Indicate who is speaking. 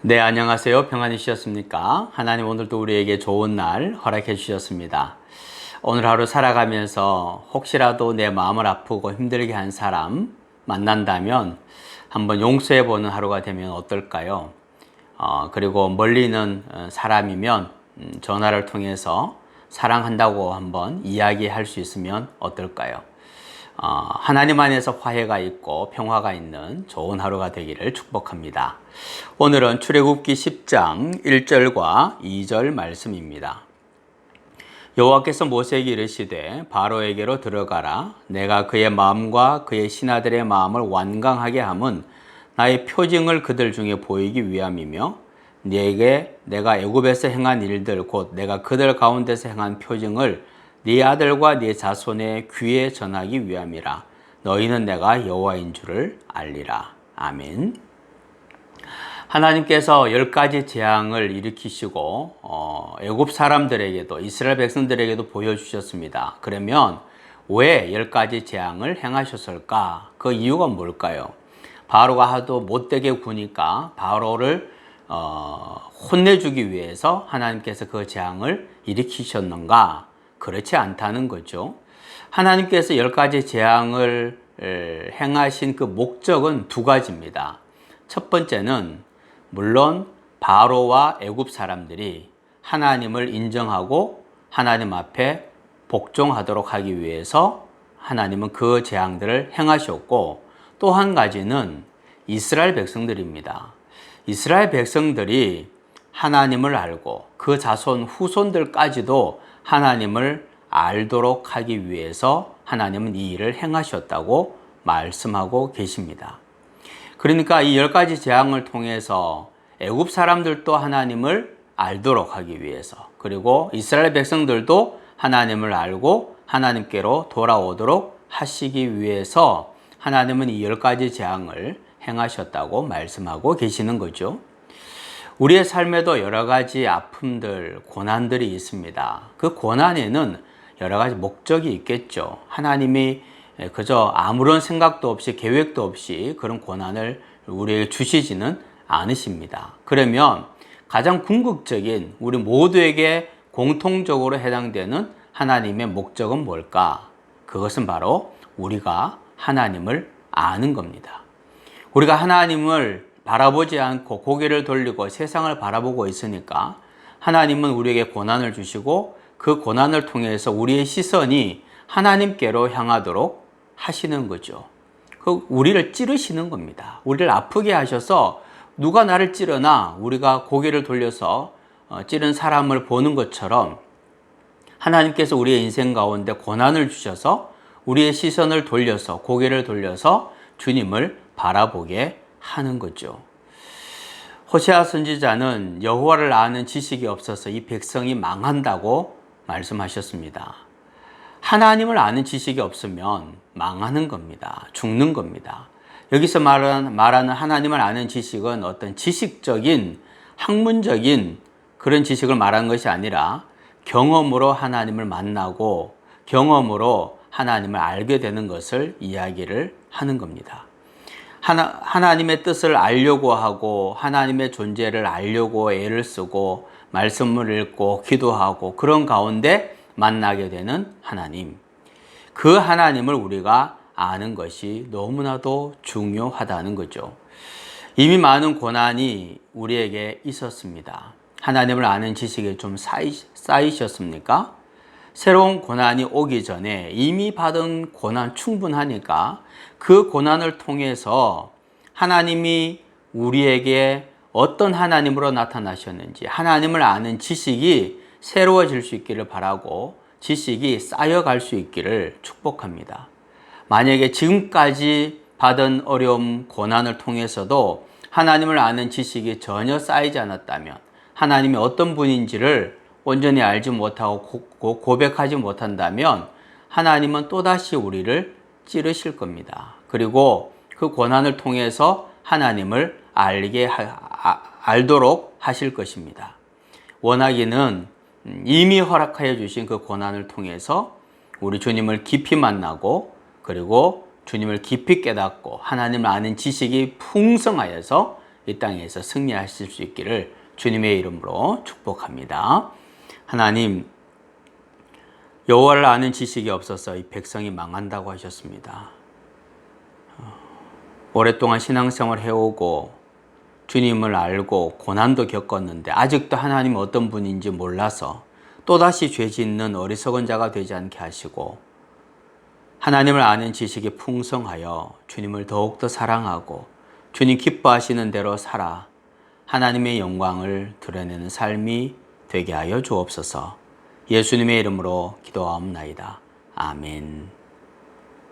Speaker 1: 네, 안녕하세요. 평안이셨습니까? 하나님 오늘도 우리에게 좋은 날 허락해 주셨습니다. 오늘 하루 살아가면서 혹시라도 내 마음을 아프고 힘들게 한 사람 만난다면 한번 용서해 보는 하루가 되면 어떨까요? 그리고 멀리 있는 사람이면 전화를 통해서 사랑한다고 한번 이야기할 수 있으면 어떨까요? 하나님 안에서 화해가 있고 평화가 있는 좋은 하루가 되기를 축복합니다. 오늘은 출애굽기 10장 1절과 2절 말씀입니다. 여호와께서 모세에게 이르시되 바로에게로 들어가라. 내가 그의 마음과 그의 신하들의 마음을 완강하게 함은 나의 표징을 그들 중에 보이기 위함이며 네게 내가 애굽에서 행한 일들 곧 내가 그들 가운데서 행한 표징을 네 아들과 네 자손의 귀에 전하기 위함이라. 너희는 내가 여호와인 줄을 알리라. 아멘. 하나님께서 10가지 재앙을 일으키시고 애굽 사람들에게도 이스라엘 백성들에게도 보여주셨습니다. 그러면 왜 10가지 재앙을 행하셨을까? 그 이유가 뭘까요? 바로가 하도 못되게 구니까 바로를 혼내주기 위해서 하나님께서 그 재앙을 일으키셨는가? 그렇지 않다는 거죠. 하나님께서 10가지 재앙을 행하신 그 목적은 두 가지입니다. 첫 번째는 물론 바로와 애굽 사람들이 하나님을 인정하고 하나님 앞에 복종하도록 하기 위해서 하나님은 그 재앙들을 행하셨고, 또 한 가지는 이스라엘 백성들입니다. 이스라엘 백성들이 하나님을 알고 그 자손 후손들까지도 하나님을 알도록 하기 위해서 하나님은 이 일을 행하셨다고 말씀하고 계십니다. 그러니까 이 10가지 재앙을 통해서 애굽 사람들도 하나님을 알도록 하기 위해서, 그리고 이스라엘 백성들도 하나님을 알고 하나님께로 돌아오도록 하시기 위해서 하나님은 이 10가지 재앙을 행하셨다고 말씀하고 계시는 거죠. 우리의 삶에도 여러 가지 아픔들, 고난들이 있습니다. 그 고난에는 여러 가지 목적이 있겠죠. 하나님이 그저 아무런 생각도 없이 계획도 없이 그런 고난을 우리에게 주시지는 않으십니다. 그러면 가장 궁극적인 우리 모두에게 공통적으로 해당되는 하나님의 목적은 뭘까? 그것은 바로 우리가 하나님을 아는 겁니다. 우리가 하나님을 바라보지 않고 고개를 돌리고 세상을 바라보고 있으니까 하나님은 우리에게 고난을 주시고 그 고난을 통해서 우리의 시선이 하나님께로 향하도록 하시는 거죠. 우리를 찌르시는 겁니다. 우리를 아프게 하셔서 누가 나를 찌르나 우리가 고개를 돌려서 찌른 사람을 보는 것처럼 하나님께서 우리의 인생 가운데 고난을 주셔서 우리의 시선을 돌려서 고개를 돌려서 주님을 바라보게 하는 거죠. 호세아 선지자는 여호와를 아는 지식이 없어서 이 백성이 망한다고 말씀하셨습니다. 하나님을 아는 지식이 없으면 망하는 겁니다. 죽는 겁니다. 여기서 말하는 하나님을 아는 지식은 어떤 지식적인, 학문적인 그런 지식을 말하는 것이 아니라 경험으로 하나님을 만나고 경험으로 하나님을 알게 되는 것을 이야기를 하는 겁니다. 하나님의 뜻을 알려고 하고 하나님의 존재를 알려고 애를 쓰고 말씀을 읽고 기도하고 그런 가운데 만나게 되는 하나님, 그 하나님을 우리가 아는 것이 너무나도 중요하다는 거죠. 이미 많은 고난이 우리에게 있었습니다. 하나님을 아는 지식이 좀 쌓이셨습니까? 새로운 고난이 오기 전에 이미 받은 고난 충분하니까 그 고난을 통해서 하나님이 우리에게 어떤 하나님으로 나타나셨는지 하나님을 아는 지식이 새로워질 수 있기를 바라고 지식이 쌓여갈 수 있기를 축복합니다. 만약에 지금까지 받은 어려움, 고난을 통해서도 하나님을 아는 지식이 전혀 쌓이지 않았다면 하나님이 어떤 분인지를 온전히 알지 못하고 고백하지 못한다면 하나님은 또다시 우리를 찌르실 겁니다. 그리고 그 고난을 통해서 하나님을 알도록 하실 것입니다. 원하기는 이미 허락하여 주신 그 고난을 통해서 우리 주님을 깊이 만나고 그리고 주님을 깊이 깨닫고 하나님을 아는 지식이 풍성하여서 이 땅에서 승리하실 수 있기를 주님의 이름으로 축복합니다. 하나님, 여호와를 아는 지식이 없어서 이 백성이 망한다고 하셨습니다. 오랫동안 신앙생활을 해오고 주님을 알고 고난도 겪었는데 아직도 하나님 어떤 분인지 몰라서 또다시 죄 짓는 어리석은 자가 되지 않게 하시고 하나님을 아는 지식이 풍성하여 주님을 더욱더 사랑하고 주님 기뻐하시는 대로 살아 하나님의 영광을 드러내는 삶이 되게 하여 주옵소서. 예수님의 이름으로 기도하옵나이다. 아멘.